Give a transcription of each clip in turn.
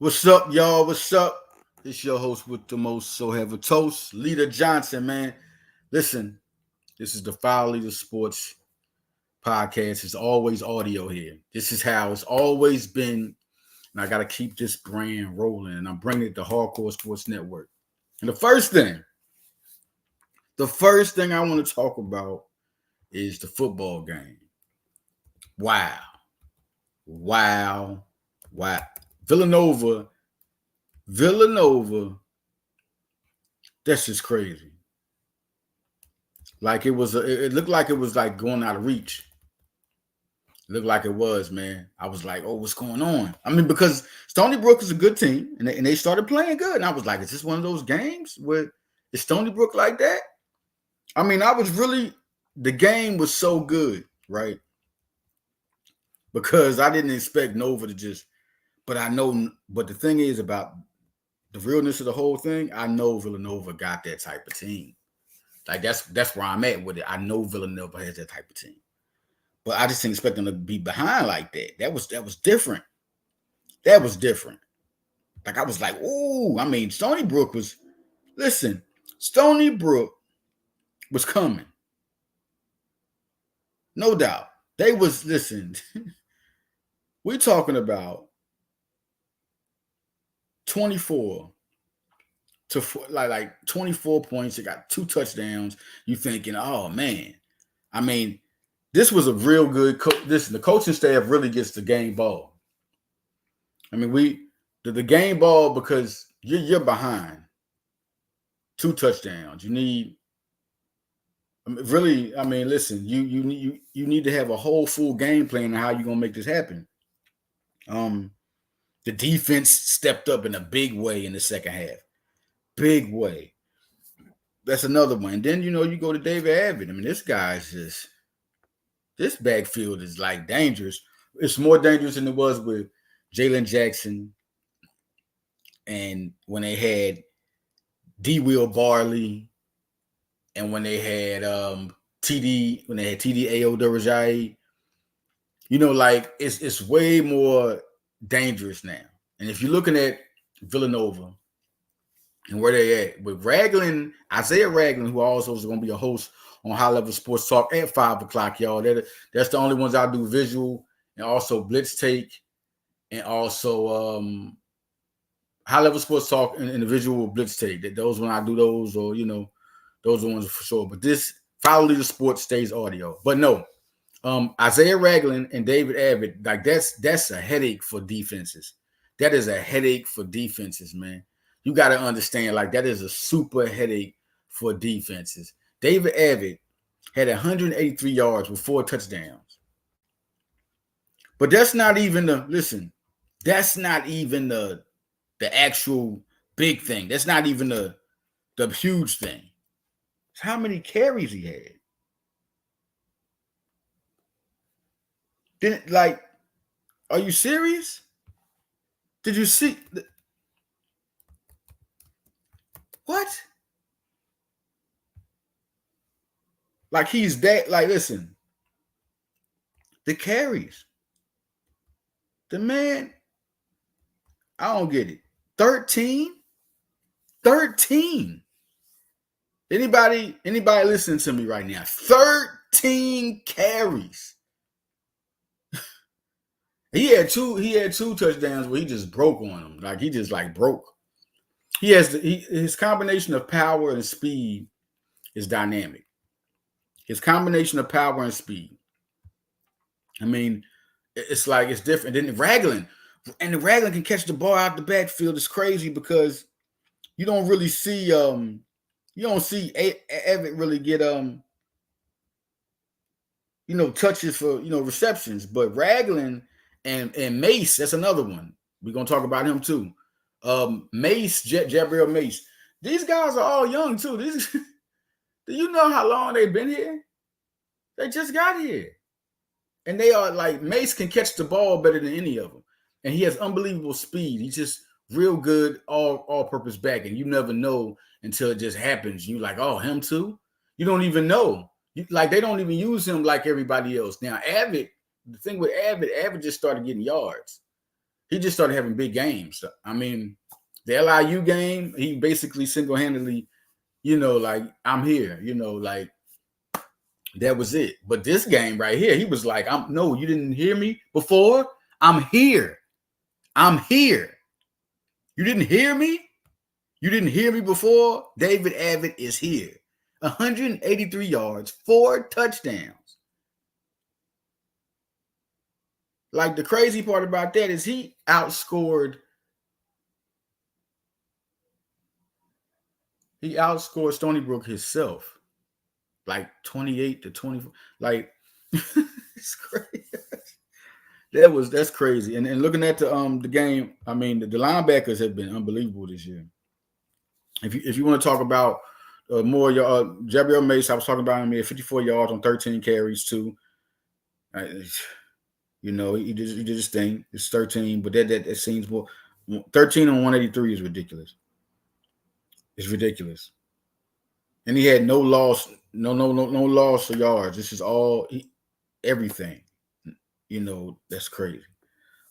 What's up, y'all? What's up? It's your host with the most, so have a toast, Leader Johnson, man. Listen, this is the Foul Leader Sports podcast. It's always audio here. This is how it's always been, and I got to keep this brand rolling. And I'm bringing it to Hardcore Sports Network. And the first thing I want to talk about is the football game. Wow, wow. Villanova. That's just crazy. Like it looked like it was like going out of reach. It looked like it was, man. I was like, oh, what's going on? I mean, because Stony Brook is a good team, and they started playing good. And I was like, is this one of those games where is Stony Brook like that? I mean, the game was so good, right? Because I didn't expect Nova to just, but the thing is about the realness of the whole thing, I know Villanova got that type of team. Like that's where I'm at with it. I know Villanova has that type of team, but I just didn't expect them to be behind like that. That was different. That was different. Like I was like, ooh. I mean, Stony Brook was coming, no doubt. They was we're talking about 24 to like 24 points. They got 2 touchdowns. You thinking, oh man. I mean, this was a real good the coaching staff really gets the game ball. I mean, the game ball because you're behind 2 touchdowns. You need listen, you need to have a whole full game plan on how you're gonna make this happen. The defense stepped up in a big way in the second half. Big way. That's another one. And then, you go to David Abbott. I mean, this backfield is like dangerous. It's more dangerous than it was with Jalen Jackson and when they had D. Will Barley and when they had TD A.O. Durajai. Like it's way more dangerous now. And if you're looking at Villanova and where they at with Ragland, Isaiah Ragland, who also is going to be a host on High Level Sports Talk at 5:00, y'all. That's the only ones I do visual and also Blitz Take and also High Level Sports Talk and the visual Blitz Take. Those when I do those, or those are the ones for sure. But this Foul Leader Sports stays audio. But no, Isaiah Ragland and David Abbott, like that's a headache for defenses. That is a headache for defenses, man. You got to understand, like that is a super headache for defenses. David Abbott had 183 yards with 4 touchdowns. But that's not even the actual big thing. That's not even the huge thing. It's how many carries he had. Didn't like, are you serious? Did you see what? Like he's that, like, listen, the carries. The man, I don't get it. 13? Anybody listening to me right now? 13 carries. He had two touchdowns where he just broke on them. Like he just like broke. His combination of power and speed is dynamic. His combination of power and speed. I mean, it's like it's different. Then Ragland can catch the ball out the backfield. It's crazy because you don't really see Abbott really get touches for receptions, but Ragland and Mace, that's another one. We're gonna talk about him too. Mace, Jabriel Mace. These guys are all young too. Do you know how long they've been here? They just got here. And they are like, Mace can catch the ball better than any of them. And he has unbelievable speed. He's just real good all-purpose back. And you never know until it just happens. You like, oh, him too? You don't even know. They don't even use him like everybody else. Now, Abbott, the thing with Abbott just started getting yards. he just started having big games. I mean, the LIU game, he basically single-handedly, like, I'm here, like, that was it. But this game right here, he was like, no, you didn't hear me before? I'm here. I'm here. You didn't hear me? You didn't hear me before? David Abbott is here. 183 yards, 4 touchdowns. Like, the crazy part about that is he outscored Stony Brook himself. Like 28 to 24. Like, it's crazy. That's crazy. And looking at the game, I mean, the linebackers have been unbelievable this year. If you want to talk about more, Jabriel Mace, I was talking about him here, 54 yards on 13 carries too. He did his thing. It's 13, but that seems more. 13 on 183 is ridiculous. It's ridiculous. And he had no loss of yards. This is all everything. That's crazy.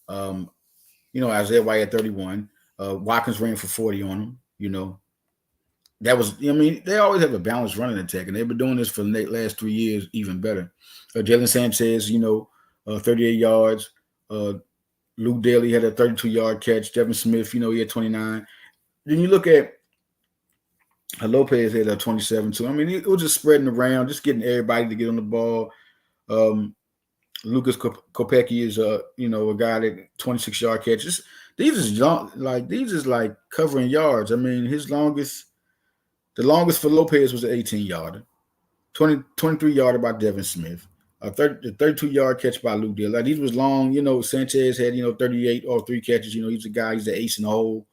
Isaiah White at 31. Watkins ran for 40 on him. That was, they always have a balanced running attack, and they've been doing this for the last 3 years, even better. Jalen Sanchez, 38 yards. Luke Daly had a 32-yard catch. Devin Smith, he had 29. Then you look at Lopez had a 27 too. I mean, it was just spreading around, just getting everybody to get on the ball. Lucas Kopecki is a guy that 26-yard catches. These is like covering yards. I mean, the longest for Lopez was an 18-yarder, 23-yarder by Devin Smith, the 32-yard catch by Luke Daly. Like, these was long. Sanchez had 38 or 3 catches. He's a guy. He's the ace in the hole.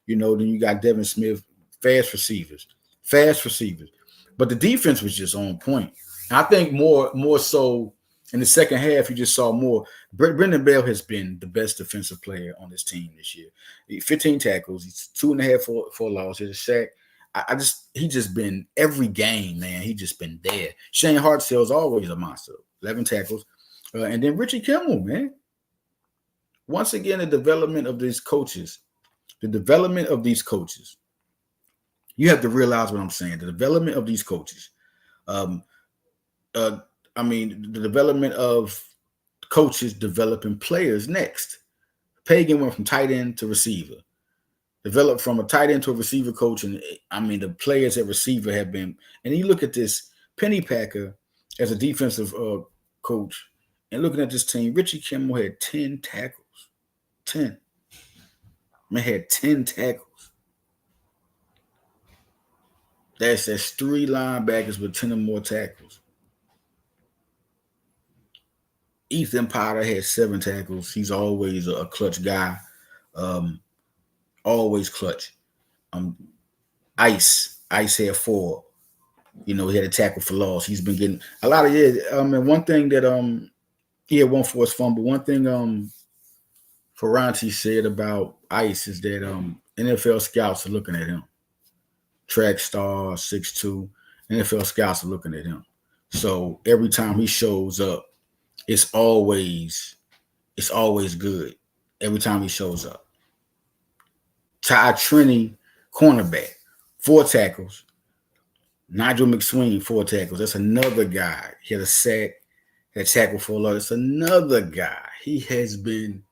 Then you got Devin Smith. Fast receivers. But the defense was just on point. And I think more so in the second half, you just saw more. Brendan Bell has been the best defensive player on this team this year. 15 tackles. He's 2.5 for a loss. He's a sack. He just been every game, man. He just been there. Shane Hartzell's always a monster. 11 tackles. And then Richie Kimmel, man. Once again, the development of these coaches. You have to realize what I'm saying. The development of these coaches. The development of coaches developing players next. Pagan went from tight end to receiver. Developed from a tight end to a receiver coach. And, the players at receiver have been. And you look at this Pennypacker as a defensive coach. And looking at this team, Richie Kimmel had 10 tackles. 10. Man had 10 tackles. That's 3 linebackers with 10 or more tackles. Ethan Potter had 7 tackles. He's always a clutch guy. Always clutch. Ice had 4. He had a tackle for loss. He's been getting a lot of years. One thing that he had 1 forced fumble. One thing Ferranti said about Ice is that NFL scouts are looking at him. Track star, 6'2". NFL scouts are looking at him. So every time he shows up, it's always good. Every time he shows up. Ty Trini, cornerback, 4 tackles. Nigel McSween, 4 tackles. That's another guy. He had a sack, had a tackle for a lot. That's another guy. He has been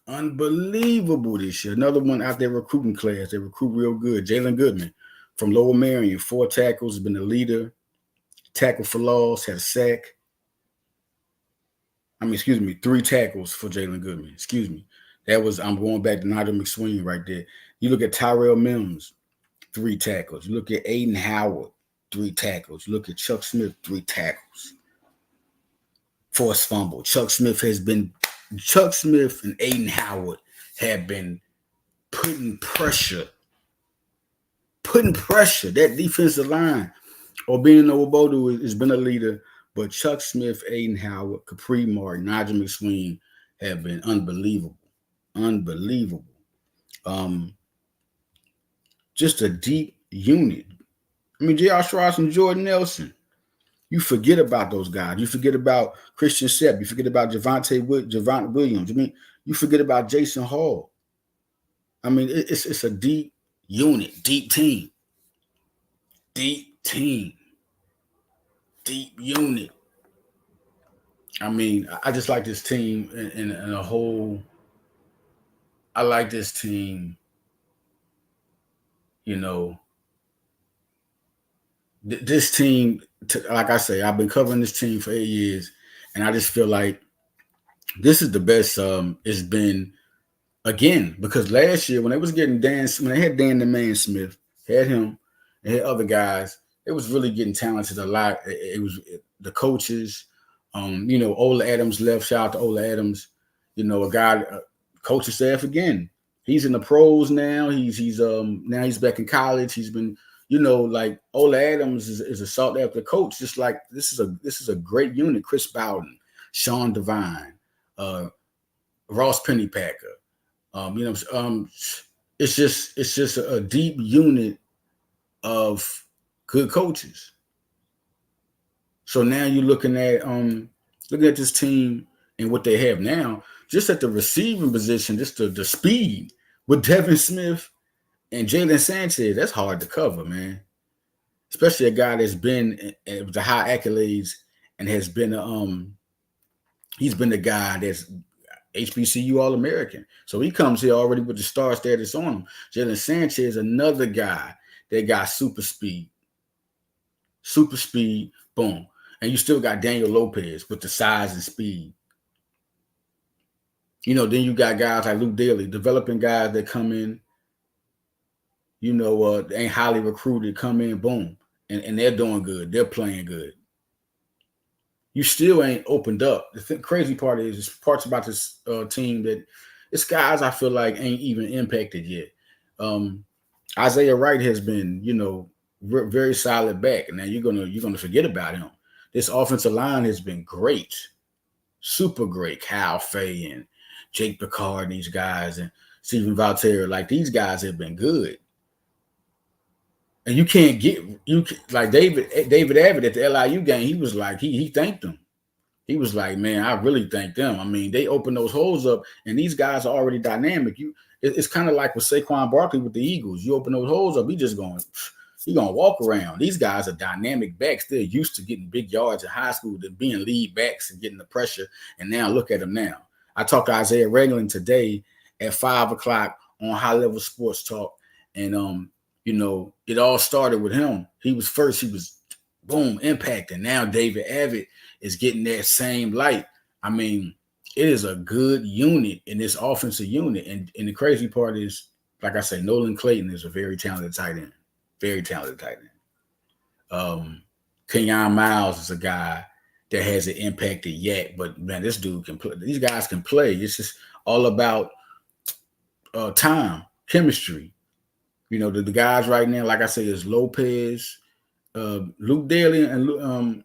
unbelievable this year. Another one out there recruiting class. They recruit real good. Jalen Goodman from Lower Marion, 4 tackles, has been a leader. Tackle for loss, had a sack. 3 tackles for Jalen Goodman. I'm going back to Nigel McSween right there. You look at Tyrell Mims, 3 tackles. You look at Aiden Howard, 3 tackles. You look at Chuck Smith, 3 tackles. Forced fumble. Chuck Smith and Aiden Howard have been putting pressure. That defensive line. Obinna Nwobodu has been a leader, but Chuck Smith, Aiden Howard, Capri Martin, Nigel McSween have been unbelievable. Just a deep unit. J.R. Strauss and Jordan Nelson. You forget about those guys. You forget about Christian Sepp. You forget about Javante Williams. You forget about Jason Hall. I mean, it's a deep unit, deep team, deep unit. I mean, I just like this team in a whole. I like this team. You know, this team. Like I say, I've been covering this team for 8 years, and I just feel like this is the best. It's been again because last year when they was getting when they had Dan the Man Smith, had him, and had other guys, it was really getting talented a lot. It was the coaches. Ola Adams left. Shout out to Ola Adams. A guy, coaching staff again. He's in the pros now. He's now he's back in college. He's been, like Ola Adams is a sought after coach. Just like this is a great unit. Chris Bowden, Sean Devine, Ross Pennypacker. It's just a deep unit of good coaches. So now you're looking at this team and what they have now, just at the receiving position, just the speed with Devin Smith and Jalen Sanchez. That's hard to cover, man. Especially a guy that's been with the high accolades and has been he's been the guy that's HBCU All-American. So he comes here already with the star status on him. Jalen Sanchez, another guy that got super speed, boom. And you still got Daniel Lopez with the size and speed. Then you got guys like Luke Daly, developing guys that come in, ain't highly recruited, come in, boom. And they're doing good. They're playing good. You still ain't opened up. The crazy part is parts about this team that it's guys I feel like ain't even impacted yet. Isaiah Wright has been, very solid back. Now you're gonna forget about him. This offensive line has been great, super great. Kyle Fay and Jake Picard and these guys and Stephen Valtera, like these guys have been good. And you can't like David Abbott at the LIU game. He was like he thanked them. He was like, man, I really thank them. I mean, they open those holes up, and these guys are already dynamic. It's kind of like with Saquon Barkley with the Eagles. You open those holes up, he's gonna walk around. These guys are dynamic backs. They're used to getting big yards in high school, to being lead backs and getting the pressure. And now look at them now. I talked to Isaiah Regland today at 5:00 on High Level Sports Talk, and it all started with him. He was first. He was boom impacting. Now David Abbott is getting that same light. I mean, it is a good unit in this offensive unit, and the crazy part is, like I say, Nolan Clayton is a very talented tight end. Very talented tight end. Kenyon Miles is a guy that hasn't impacted yet, but man, this dude can play. These guys can play. It's just all about time, chemistry. The guys right now, like I say, is Lopez, Luke Daly, and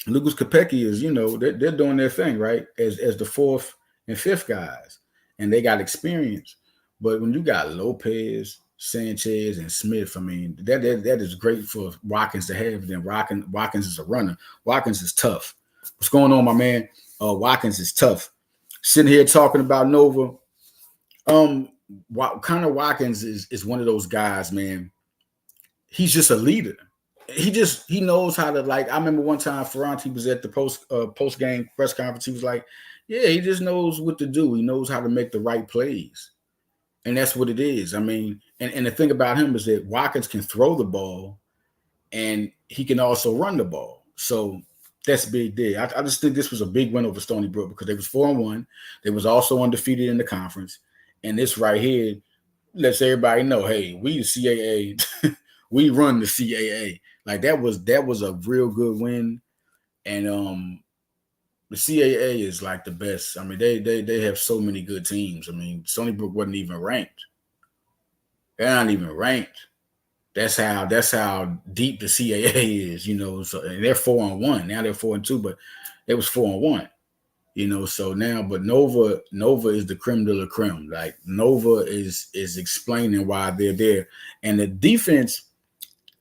Lucas Kopecki is, they're doing their thing, right? As the fourth and fifth guys, and they got experience. But when you got Lopez, Sanchez, and Smith, I mean, that is great for Watkins to have. Then Watkins is a runner. Watkins is tough. What's going on, my man? Watkins is tough. Sitting here talking about Nova. Connor Watkins is one of those guys, man. He's just a leader. He knows how to, like, I remember one time Ferranti was at the post game press conference. He was like, yeah, he just knows what to do. He knows how to make the right plays. And that's what it is. I mean, and the thing about him is that Watkins can throw the ball and he can also run the ball. So that's a big deal. I just think this was a big win over Stony Brook because they was 4-1. They was also undefeated in the conference. And this right here lets everybody know, hey, we the CAA, we run the CAA. Like that was a real good win. And the CAA is like the best. I mean, they have so many good teams. I mean, Stony Brook wasn't even ranked. They're not even ranked. That's how deep the CAA is, So and they're 4-1. Now they're 4-2, but it was 4-1. So now, but Nova is the creme de la creme. Like Nova is explaining why they're there. And the defense,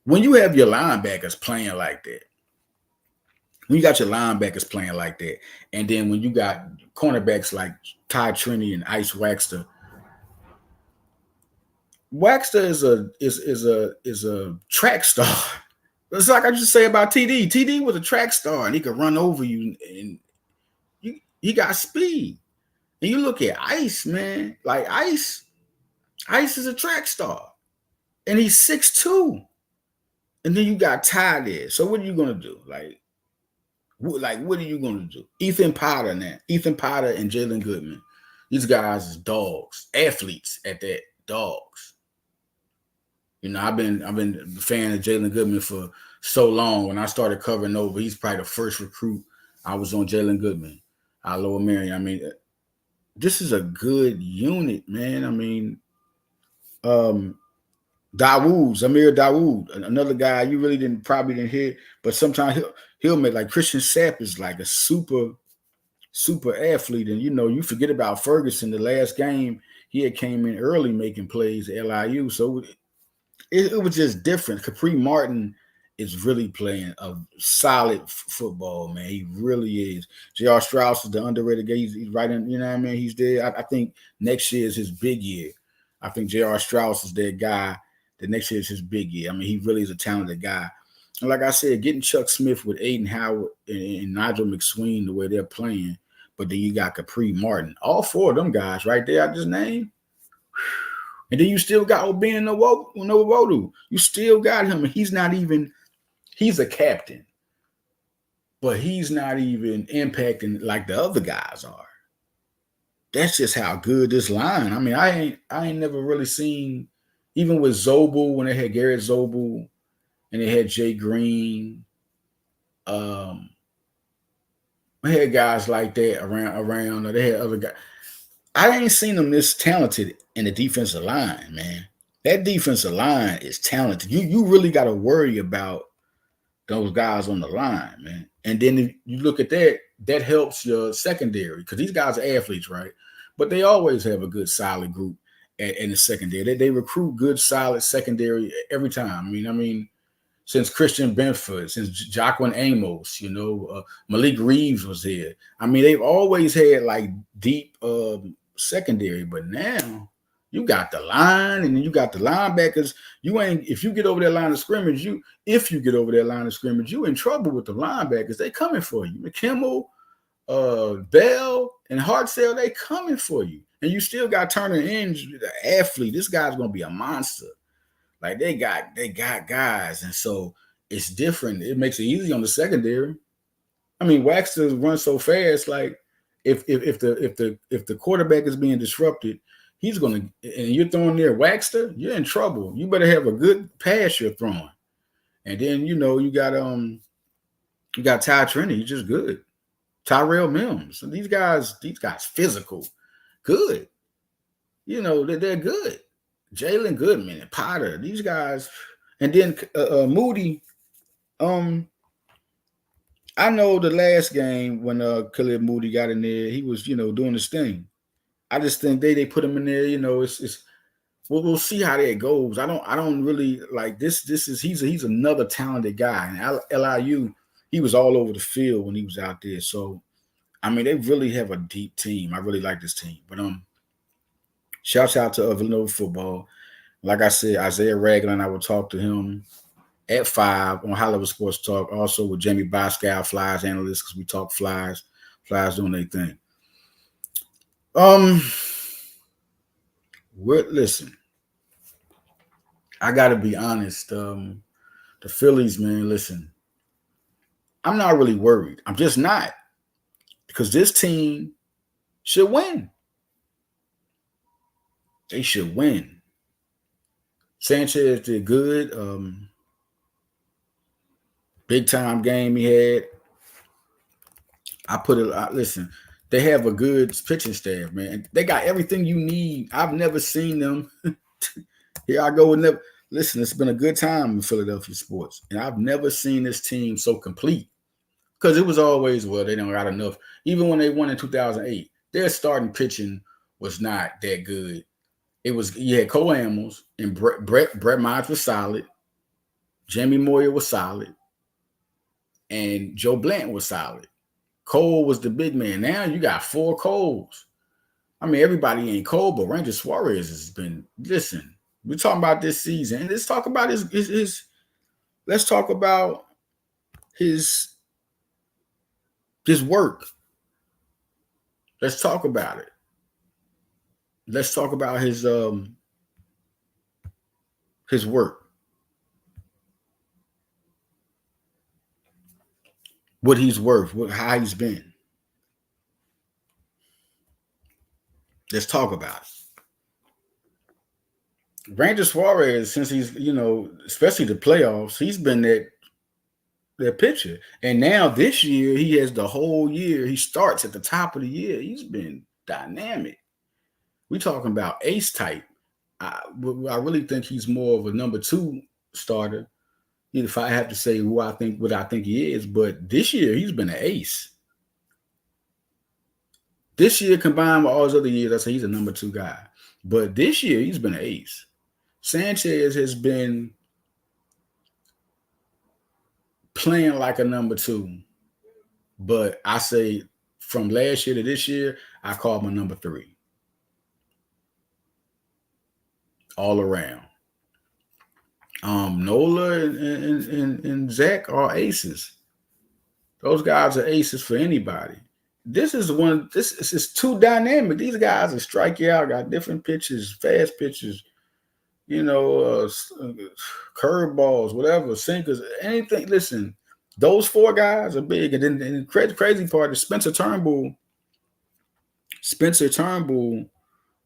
when you have your linebackers playing like that, and then when you got cornerbacks like Ty Trinity and Ice Waxter. Waxter is a track star. It's like I just say about TD. TD was a track star, and he could run over you, and he got speed. And you look at Ice, man, like Ice is a track star, and he's 6'2". And then you got Ty there. So what are you gonna do? What are you gonna do? Ethan Potter and Jalen Goodman. These guys is dogs, athletes at that, dogs. You know, I've been a fan of Jalen Goodman for so long. When I started covering Nova, he's probably the first recruit I was on. Jalen Goodman, Lower Marion. I mean, this is a good unit, man. I mean, Zamir Dawood, another guy you really probably didn't hear, but sometimes he'll make, like, Christian Sapp is like a super athlete. And, you know, you forget about Ferguson. The last game, he had came in early making plays at LIU. So it was just different. Capri Martin is really playing a solid football, man. He really is. J.R. Strauss is the underrated guy. He's right in, you know what I mean? He's there. I think next year is his big year. I think J.R. Strauss is that guy. The next year is his big year. I mean, he really is a talented guy. And like I said, getting Chuck Smith with Aiden Howard and Nigel McSween the way they're playing, but then you got Capri Martin. All four of them guys right there I just named. And then you still got Obin Nwodu. You still got him. And he's a captain. But he's not even impacting like the other guys are. That's just how good this line. I mean, I ain't never really seen, even with Zobel, when they had Garrett Zobel and they had Jay Green. They had guys like that around, or they had other guys. I ain't seen them this talented in the defensive line, man. That defensive line is talented. You really got to worry about those guys on the line, man. And then if you look at that helps your secondary, because these guys are athletes, right? But they always have a good, solid group in the secondary. They recruit good, solid secondary every time. I mean, since Christian Benford, since Jacqueline Amos, you know, Malik Reeves was here. I mean, they've always had like deep secondary, but now you got the line, and then you got the linebackers. If you get over that line of scrimmage, you in trouble with the linebackers. They coming for you. McKimmel, Bell, and Hartsell, they coming for you. And you still got Turner Inge, the athlete. This guy's gonna be a monster. Like they got guys, and so it's different. It makes it easy on the secondary. I mean, Waxter runs so fast. Like if the quarterback is being disrupted, he's gonna, and you're throwing near Waxter, you're in trouble. You better have a good pass you're throwing. And then you got Ty Trinity, he's just good. Tyrell Mims. So these guys physical, good. You know, they're good. Jalen Goodman and Potter, these guys. And then Moody, I know the last game when Khalid Moody got in there, he was, doing his thing. I just think they put him in there, we'll see how that goes. I don't really like this. He's another talented guy. And LIU, he was all over the field when he was out there. So, I mean, they really have a deep team. I really like this team. But shouts out to Villanova football. Like I said, Isaiah Ragland, I will talk to him at 5 on High Level Sports Talk. Also with Jamie Boscal, Flyers analyst, because we talk Flyers doing their thing. Listen, I got to be honest. The Phillies, man, listen, I'm not really worried. I'm just not, because this team should win. They should win. Sanchez did good. Big time game he had. Listen, they have a good pitching staff, man. They got everything you need. I've never seen them. Here I go with never. Listen, it's been a good time in Philadelphia sports, and I've never seen this team so complete. Because it was always, they don't got enough. Even when they won in 2008, their starting pitching was not that good. You had Cole Hamels, and Brett Miles was solid. Jamie Moyer was solid. And Joe Blanton was solid. Cole was the big man. Now you got 4 Coles. I mean, everybody ain't cold, but Ranger Suarez has been. Listen, we're talking about this season, and let's talk about his. Let's talk about his work. Let's talk about it. Let's talk about his work. What he's worth, how he's been. Let's talk about it. Ranger Suarez, since he's, especially the playoffs, he's been that pitcher. And now this year, he has the whole year. He starts at the top of the year. He's been dynamic. We talking about ace type. I really think he's more of a number 2 starter. If I have to say what I think he is, but this year he's been an ace. This year combined with all his other years, I say he's a number 2 guy. But this year he's been an ace. Sanchez has been playing like a number 2, but I say from last year to this year, I call him a number 3. All around. Nola and Zach are aces. Those guys are aces for anybody. This is too dynamic. These guys are strike you out, got different pitches, fast pitches, curveballs, whatever, sinkers, anything. Listen, those 4 guys are big. And then the crazy part is Spencer Turnbull. Spencer Turnbull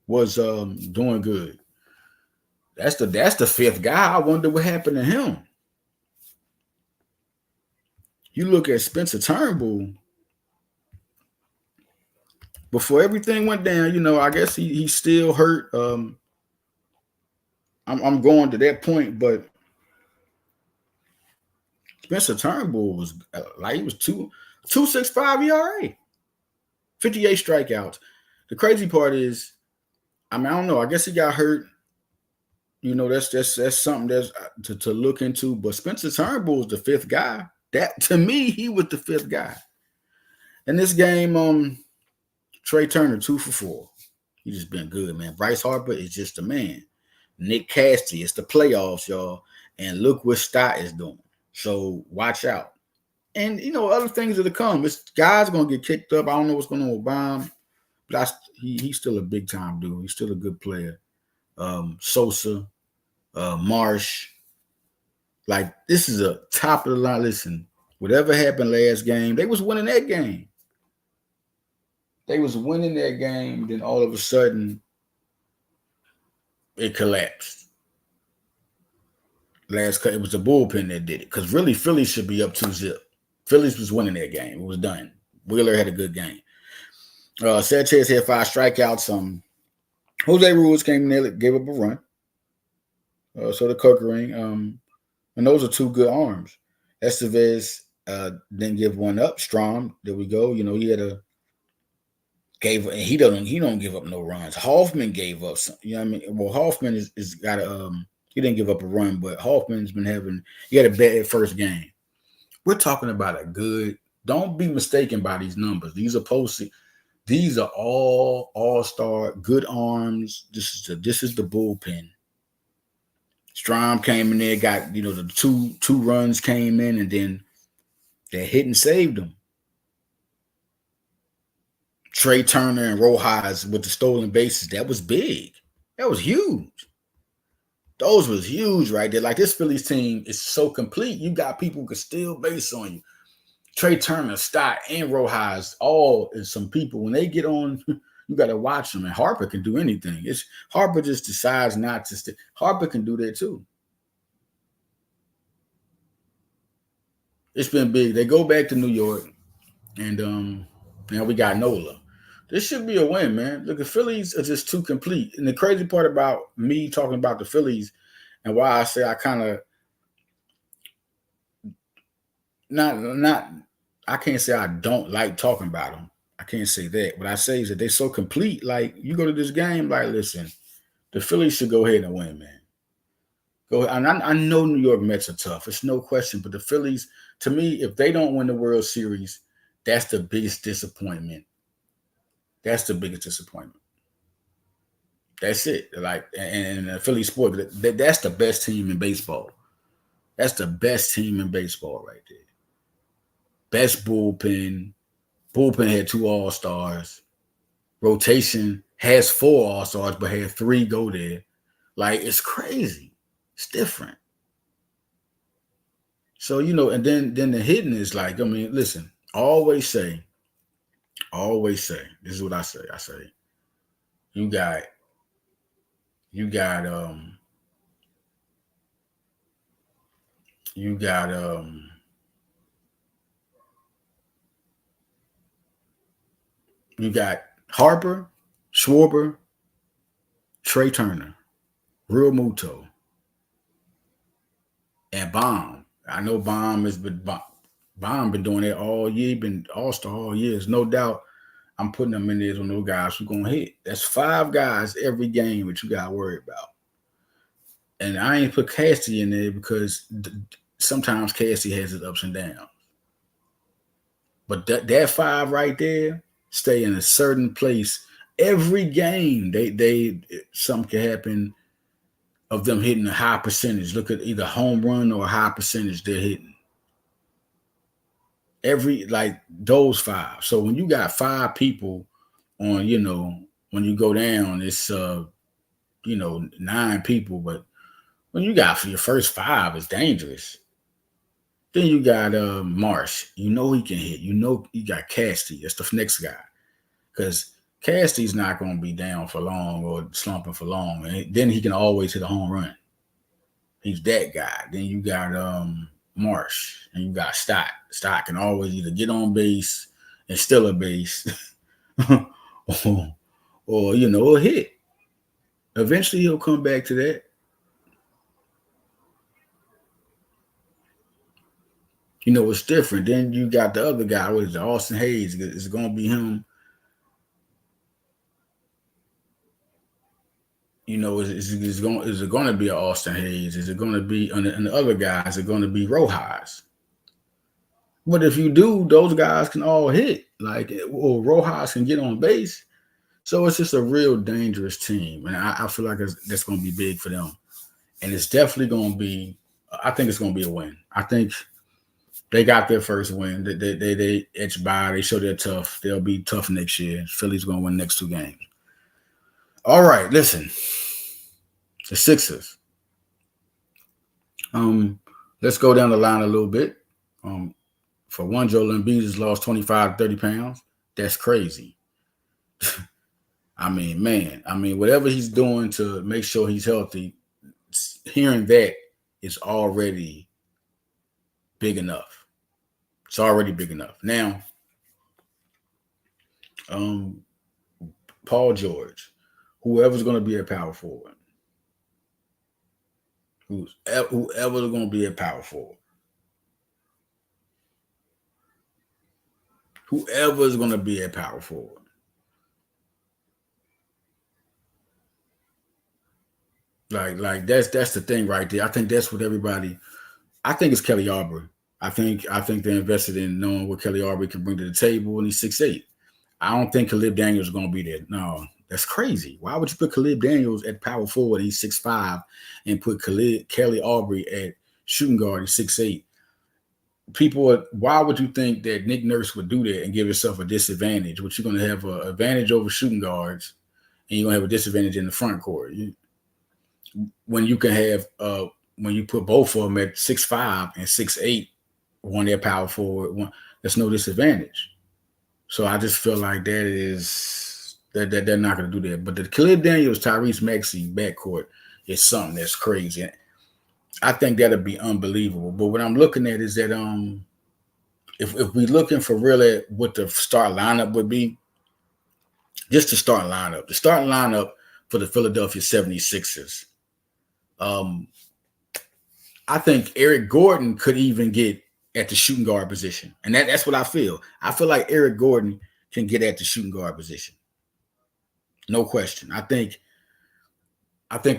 was doing good. That's the 5th guy. I wonder what happened to him. You look at Spencer Turnbull. Before everything went down, I guess he's still hurt. I'm going to that point, but Spencer Turnbull was he was 2.65 ERA, 58 strikeouts. The crazy part is, I don't know. I guess he got hurt. That's something that's to look into. But Spencer Turnbull is the 5th guy. That, to me, he was the 5th guy. In this game, Trey Turner 2 for 4. He just been good, man. Bryce Harper is just a man. Nick Casty, it's the playoffs, y'all. And look what Stott is doing. So watch out. And, other things are to come. This guy's going to get kicked up. I don't know what's going on with Baum. But he's still a big-time dude. He's still a good player. Sosa, Marsh. This is a top of the line. Listen, whatever happened last game, they was winning that game. Then all of a sudden, it collapsed. It was the bullpen that did it. Because really, Phillies should be up 2-0. Phillies was winning that game. It was done. Wheeler had a good game. Sanchez had 5 strikeouts. Jose Ruiz came in there, gave up a run. So the Kokering. And those are 2 good arms. Estevez didn't give one up. Strom, there we go. He had he don't give up no runs. Hoffman gave up some. Well, Hoffman is got a he didn't give up a run, but Hoffman's been he had a bad first game. We're talking about a good. Don't be mistaken by these numbers. These are all all-star good arms. This is the bullpen. Strom came in there, got the two runs came in, and then that hit and saved them. Trey Turner and Rojas with the stolen bases, that was big. That was huge. Those was huge right there. This Phillies team is so complete. You got people who can steal base on you. Trey Turner, Stott, and Rojas, all is some people. When they get on, you got to watch them. And Harper can do anything. Harper just decides not to stay. Harper can do that too. It's been big. They go back to New York, and now we got Nola. This should be a win, man. Look, the Phillies are just too complete. And the crazy part about me talking about the Phillies and why I say I kind of I can't say I don't like talking about them. I can't say that. What I say is that they're so complete. You go to this game, listen, the Phillies should go ahead and win, man. Go ahead. And I know New York Mets are tough. It's no question. But the Phillies, to me, if they don't win the World Series, that's the biggest disappointment. That's the biggest disappointment. That's it. Like, and the Philly sport, that's the best team in baseball. That's the best team in baseball right there. Best bullpen. Bullpen had 2 All-Stars. Rotation has 4 All-Stars, but had 3 go there. Like, it's crazy. It's different. So, and then the hitting is like, I mean, listen, always say, this is what I say. I say, you got you got Harper, Schwarber, Trey Turner, Real Muto, and Baum. I know Baum been doing it all year, been All-Star all year. There's no doubt I'm putting them in there on those guys who gonna hit. That's 5 guys every game that you gotta worry about. And I ain't put Cassie in there because sometimes Cassie has its ups and downs. But that 5 right there stay in a certain place every game. They something can happen of them hitting a high percentage. Look at either home run or a high percentage they're hitting. Like those 5. So when you got 5 people on, when you go down, it's 9 people, but when you got for your first 5, it's dangerous. Then you got Marsh. He can hit. You got Casty. That's the next guy. Because Casty's not going to be down for long or slumping for long. And then he can always hit a home run. He's that guy. Then you got Marsh. And you got Stott. Stott can always either get on base and steal a base or hit. Eventually he'll come back to that. It's different. Then you got the other guy, what is it, Austin Hayes. Is it going to be him? Is it going to be an Austin Hayes? Is it going to be, and the other guys are going to be Rojas? But if you do, those guys can all hit. Or Rojas can get on base. So it's just a real dangerous team. And I feel like that's going to be big for them. And it's definitely going to be, I think it's going to be a win. I think they got their first win. They edge by. They show they're tough. They'll be tough next year. Philly's going to win the next 2 games. All right, listen. The Sixers. Let's go down the line a little bit. For one, Joel Embiid has lost 25, 30 pounds. That's crazy. I mean, whatever he's doing to make sure he's healthy, hearing that is already big enough. It's already big enough. Now, Paul George, whoever's going to be a power forward, whoever's going to be a power forward, whoever's going to be a power forward. Like that's the thing right there. I think that's what everybody. I think it's Kelly Oubre. I think they invested in knowing what Kelly Oubre can bring to the table, and he's 6'8". I don't think Caleb Daniels is going to be there. No, that's crazy. Why would you put Caleb Daniels at power forward? He's 6'5", and put Kelly Oubre at shooting guard at 6'8". Why would you think that Nick Nurse would do that and give himself a disadvantage? Which you're going to have an advantage over shooting guards, and you're going to have a disadvantage in the front court. When you can have when you put both of them at 6'5" and 6'8", one their power forward, one there's no disadvantage. So I just feel like that they're not going to do that. But the Caleb Daniels, Tyrese Maxey backcourt is something that's crazy. I think that'll be unbelievable. But what I'm looking at is that if we're looking for really what the start lineup would be, just the starting lineup for the Philadelphia 76ers. I think Eric Gordon could even get at the shooting guard position. And that's what I feel. I feel like Eric Gordon can get at the shooting guard position. No question. I think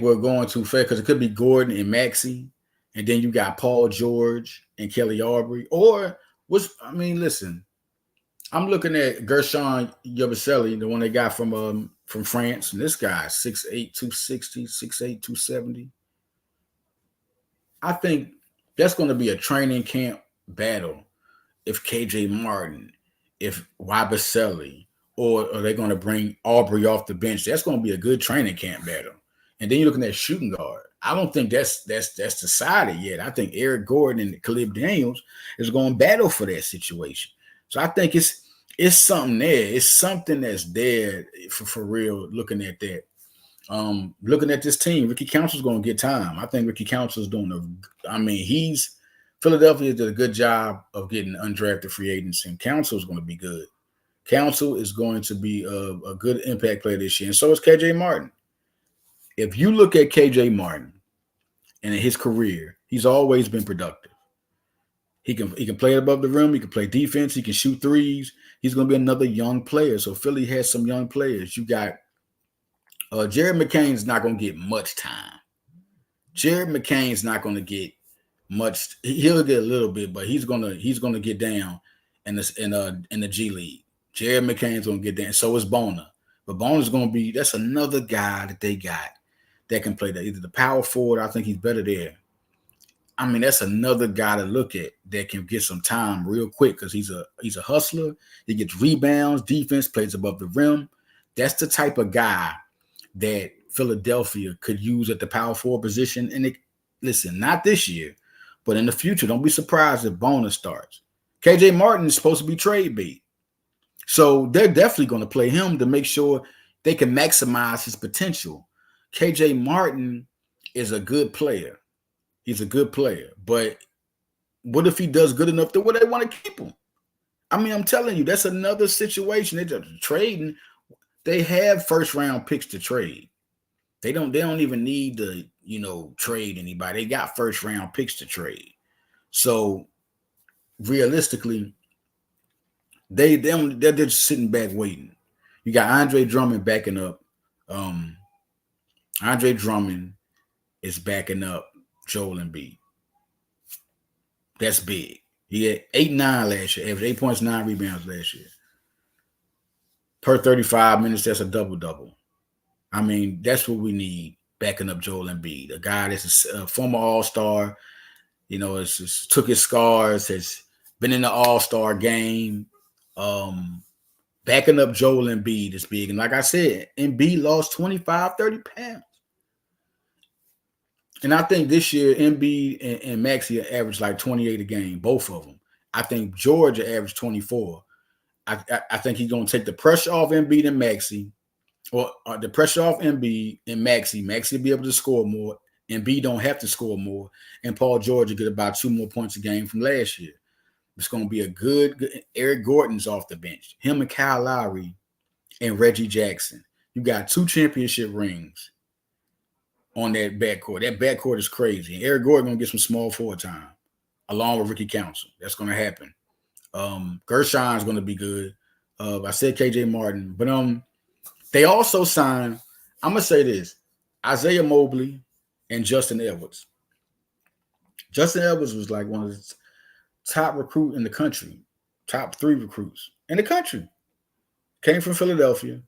we're going too fast because it could be Gordon and Maxey, and then you got Paul George and Kelly Oubre. Listen, I'm looking at Gershon Yabusele, the one they got from from France. And this guy, 6'8", 260, 6'8", 270. I think that's going to be a training camp battle if KJ Martin, if Wabaselli, or are they going to bring Aubrey off the bench? That's going to be a good training camp battle. And then you're looking at shooting guard. I don't think that's decided yet. I think Eric Gordon and Caleb Daniels is going to battle for that situation. So I think it's something there. It's something that's there for real. Looking at that, looking at this team, Ricky Council's going to get time. I think Ricky Council's doing Philadelphia did a good job of getting undrafted free agents, and Council's going to be good. Council is going to be a good impact player this year, and so is KJ Martin. If you look at KJ Martin and in his career, he's always been productive. He can play above the rim. He can play defense. He can shoot threes. He's going to be another young player. So Philly has some young players. You got Jared McCain's not going to get much time. Jared McCain's not going to get much. He'll get a little bit, but he's gonna get down in the G League. Jared McCain's gonna get down. So is Bona. But Bona's gonna be, that's another guy that they got that can play either the power forward. I think he's better there. I mean, that's another guy to look at that can get some time real quick because he's a hustler. He gets rebounds, defense, plays above the rim. That's the type of guy that Philadelphia could use at the power forward position. And listen, not this year, but in the future, don't be surprised if Bona starts. KJ Martin is supposed to be trade bait. So they're definitely going to play him to make sure they can maximize his potential. KJ Martin is a good player. He's a good player. But what if he does good enough to where they want to keep him? I mean, I'm telling you, that's another situation. They're just trading. They have first round picks to trade. They don't even need to, trade anybody. They got first round picks to trade. So realistically, they're just sitting back waiting. You got Andre Drummond backing up. Andre Drummond is backing up Joel Embiid. That's big. He had 8-9 last year, averaged 8 points, 9 rebounds last year. Per 35 minutes, that's a double-double. I mean, that's what we need, backing up Joel Embiid, a guy that's a former All-Star, took his scars, has been in the All-Star game. Backing up Joel Embiid is big. And like I said, Embiid lost 25, 30 pounds. And I think this year, Embiid and Maxey averaged like 28 a game, both of them. I think Georgia averaged 24. I think he's going to take the pressure off Embiid and Maxey, or the pressure off Embiid and Maxey. Maxey will be able to score more. Embiid don't have to score more. And Paul George will get about 2 more points a game from last year. It's going to be a good Eric Gordon's off the bench. Him and Kyle Lowry and Reggie Jackson. You got 2 championship rings on that backcourt. That backcourt is crazy. And Eric Gordon going to get some small forward time along with Ricky Council. That's going to happen. Gershon's going to be good. I said KJ Martin. But they also signed, I'm going to say this, Isaiah Mobley and Justin Edwards. Justin Edwards was like one of the top recruit in the country, top 3 recruits in the country. Came from Philadelphia.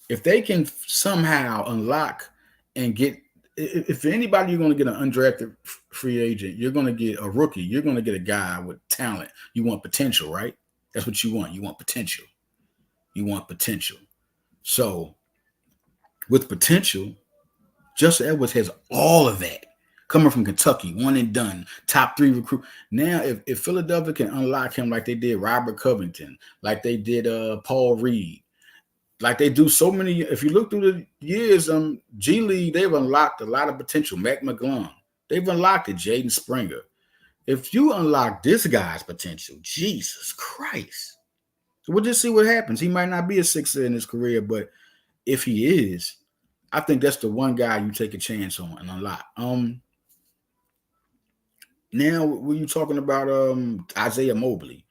If they can somehow unlock and get, if anybody you're going to get an undrafted free agent, you're going to get a rookie. You're going to get a guy with talent. You want potential, right? That's what you want. You want potential. You want potential. So with potential, Justin Edwards has all of that. Coming from Kentucky, one and done, top 3 recruit. Now, if Philadelphia can unlock him like they did Robert Covington, like they did Paul Reed, like they do so many. If you look through the years, G League, they've unlocked a lot of potential. Mac McGlone, they've unlocked it. Jaden Springer. If you unlock this guy's potential, Jesus Christ, we'll just see what happens. He might not be a sixer in his career, but if he is, I think that's the one guy you take a chance on and unlock. Now, were you talking about Isaiah Mobley?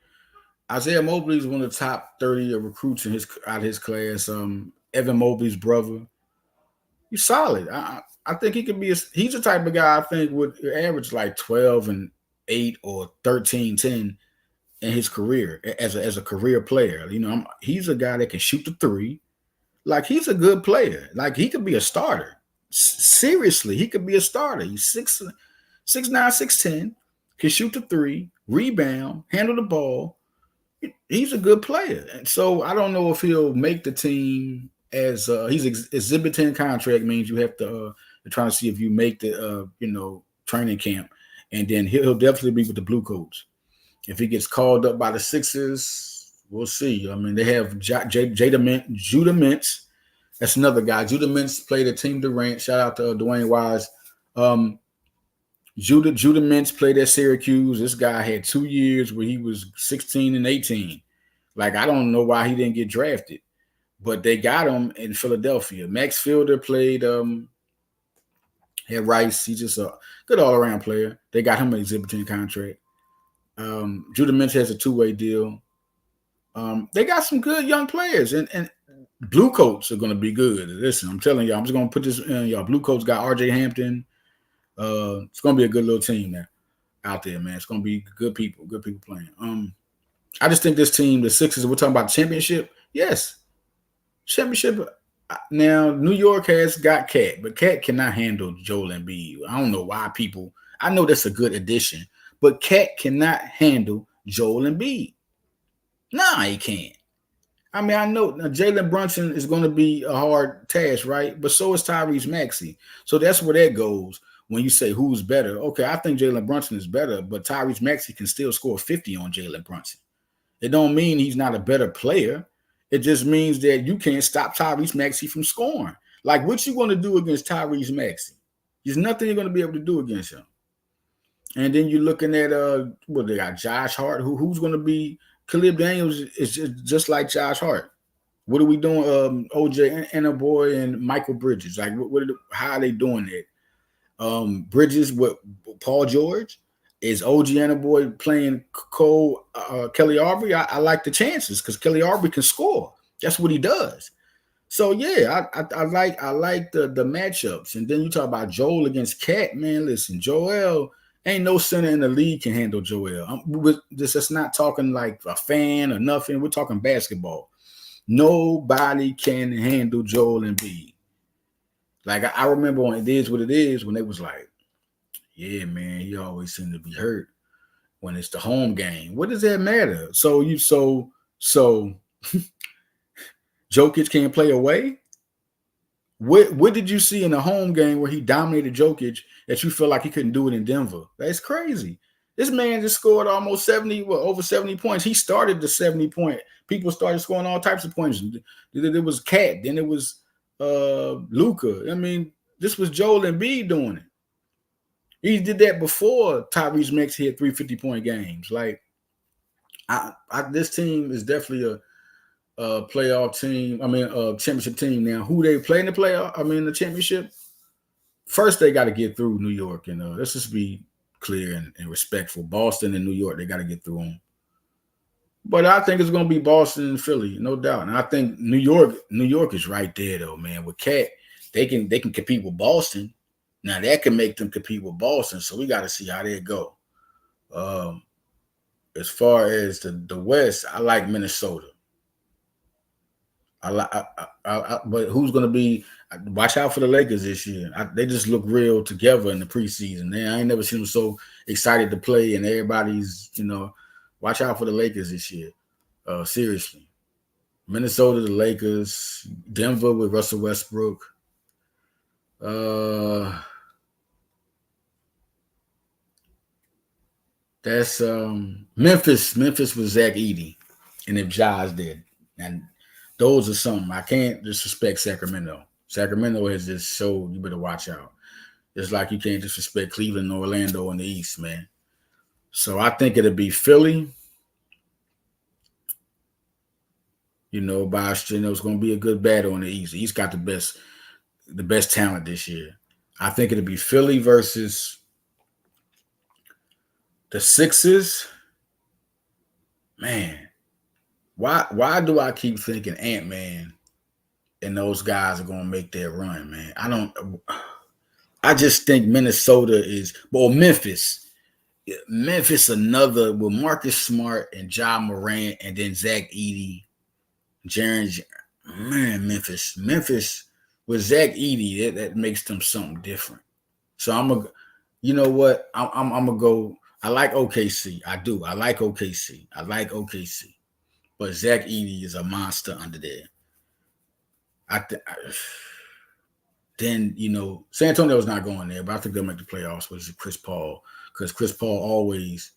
Isaiah Mobley is one of the top 30 recruits out of his class. Evan Mobley's brother. He's solid. I think he could be. He's the type of guy I think would average like 12-8 or 13-10 in his career as a career player. He's a guy that can shoot the 3. Like, he's a good player. Like, he could be a starter. Seriously, he could be a starter. He's 6'9", 6'10", can shoot the three, rebound, handle the ball. He's a good player. And so I don't know if he'll make the team as he's exhibit 10 contract means you have to trying to see if you make the training camp, and then he'll definitely be with the Blue Coats. If he gets called up by the Sixers, we'll see. I mean, they have Judah Mintz. That's another guy. Judah Mintz played at Team Durant. Shout out to Dwayne Wise. Judah Mintz played at Syracuse. This guy had 2 years where he was 16 and 18. Like, I don't know why he didn't get drafted, but they got him in Philadelphia. Max Fielder played had Rice. He's just a good all-around player. They got him an exhibit 10 contract. Judah Mintz has a 2-way deal. They got some good young players, and Blue Coats are going to be good. Listen, I'm telling y'all, I'm just going to put this in. Y'all, Blue Coats got R.J. Hampton. It's going to be a good little team there out there, man. It's going to be good people playing. I just think this team, the Sixers, we're talking about championship. Yes, championship. Now, New York has got Cat, but Cat cannot handle Joel Embiid. I don't know why people. I know that's a good addition, but Cat cannot handle Joel Embiid. Nah, he can't. I mean, I know Jalen Brunson is going to be a hard task, right? But so is Tyrese Maxey. So that's where that goes when you say who's better. Okay, I think Jalen Brunson is better, but Tyrese Maxey can still score 50 on Jalen Brunson. It don't mean he's not a better player. It just means that you can't stop Tyrese Maxey from scoring. Like, what you going to do against Tyrese Maxey? There's nothing you're going to be able to do against him. And then you're looking at they got Josh Hart, who's going to be. Caleb Daniels is just like Josh Hart. What are we doing? OJ Anaboy and Michael Bridges. Like, how are they doing that? Bridges with Paul George. Is OG Anaboy playing Kelly Oubre? I like the chances because Kelly Oubre can score. That's what he does. So yeah, I like the matchups. And then you talk about Joel against Cat. Man, listen, Joel. Ain't no center in the league can handle Joel. That's not talking like a fan or nothing. We're talking basketball. Nobody can handle Joel Embiid. Like, I remember when It Is What It Is, when they was like, yeah, man, he always seemed to be hurt when it's the home game. What does that matter? So Jokic can't play away? What did you see in the home game where he dominated Jokic that you feel like he couldn't do it in Denver? That's crazy. This man just scored almost 70, over 70 points. He started the 70-point. People started scoring all types of points. There was Cat, then it was Luka. I mean, this was Joel Embiid doing it. He did that before Tyrese Maxey hit 350-point games. Like, this team is definitely a playoff team. I mean, a championship team. Now, who they play in the playoff? I mean, the championship. First, they got to get through New York, and let's just be clear and respectful. Boston and New York, they got to get through them. But I think it's going to be Boston and Philly, no doubt. And I think New York is right there, though, man. With Cat, they can compete with Boston. Now that can make them compete with Boston. So we got to see how they go. As far as the West, I like Minnesota. But who's going to be? Watch out for the Lakers this year. They just look real together in the preseason. I ain't never seen them so excited to play, and everybody's, watch out for the Lakers this year. Seriously. Minnesota, the Lakers, Denver with Russell Westbrook. That's Memphis. Memphis with Zach Edey, and if Ja's did, and those are some. I can't disrespect Sacramento. Sacramento has just showed you better watch out. It's like you can't disrespect Cleveland and Orlando in the East, man. So I think it'll be Philly. It's going to be a good battle in the East. The East got the best talent this year. I think it'll be Philly versus the Sixers. Man, why do I keep thinking Ant-Man and those guys are going to make their run, man? I just think Minnesota Memphis. Memphis another with Marcus Smart and Ja Morant and then Zach Edey, Jaren. Man, Memphis with Zach Edey, that makes them something different. So you know what? I'm gonna go. I like OKC. I do. I like OKC. But Zach Edey is a monster under there. Then San Antonio's not going there, but I think they'll make the playoffs with Chris Paul because Chris Paul always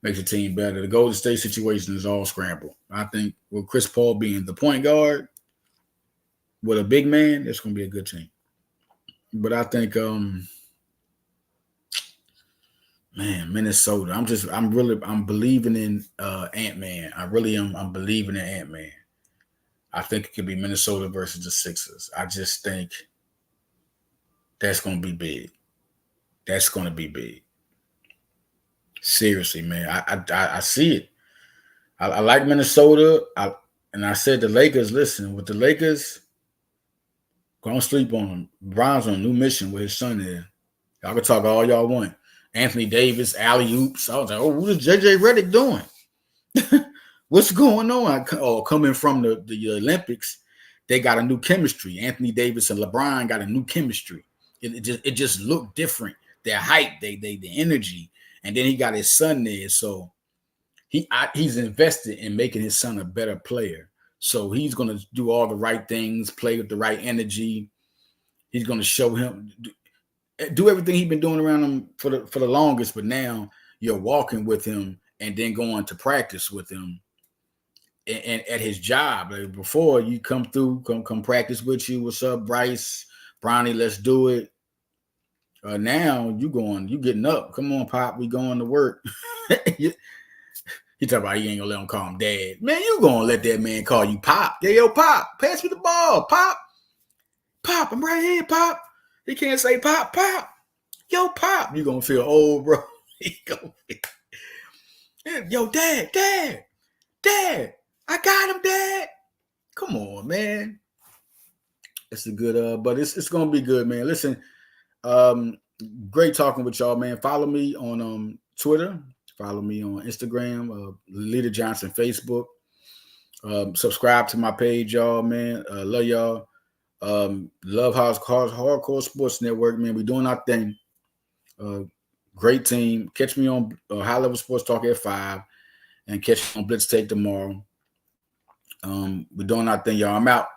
makes a team better. The Golden State situation is all scramble. I think with Chris Paul being the point guard with a big man, it's going to be a good team. But I think, Minnesota. I'm believing in Ant-Man. I really am. I'm believing in Ant-Man. I think it could be Minnesota versus the Sixers. I just think that's going to be big. That's going to be big. Seriously, man. I see it. I like Minnesota. I said the Lakers. Listen, with the Lakers, don't sleep on them. Bron's on a new mission with his son there. Y'all can talk all y'all want. Anthony Davis, alley oops. I was like, what is JJ Redick doing? What's going on? Coming from the Olympics, they got a new chemistry. Anthony Davis and LeBron got a new chemistry. It just looked different. Their height, the energy, and then he got his son there. So he's invested in making his son a better player. So he's going to do all the right things, play with the right energy. He's going to show him, do everything he's been doing around him for the longest. But now you're walking with him and then going to practice with him and at his job. Like before, you come through, come practice with you. What's up, Bryce? Bronny, let's do it. Now you getting up. Come on, Pop, we going to work. He talk about he ain't gonna let him call him dad. Man, you gonna let that man call you Pop. Yeah, yo, Pop, pass me the ball. Pop, I'm right here, Pop. He can't say Pop. Yo, Pop. You gonna feel old, bro. Yo, Dad. I got him, Dad. Come on, man. It's a good, but it's gonna be good, man. Listen, great talking with y'all, man. Follow me on Twitter. Follow me on Instagram, Leader Johnson Facebook. Subscribe to my page, y'all, man. Love y'all. Love House Hardcore Sports Network, man. We doing our thing. Great team. Catch me on High Level Sports Talk at 5 and catch me on Blitz Take tomorrow. We're doing our thing, y'all. I'm out.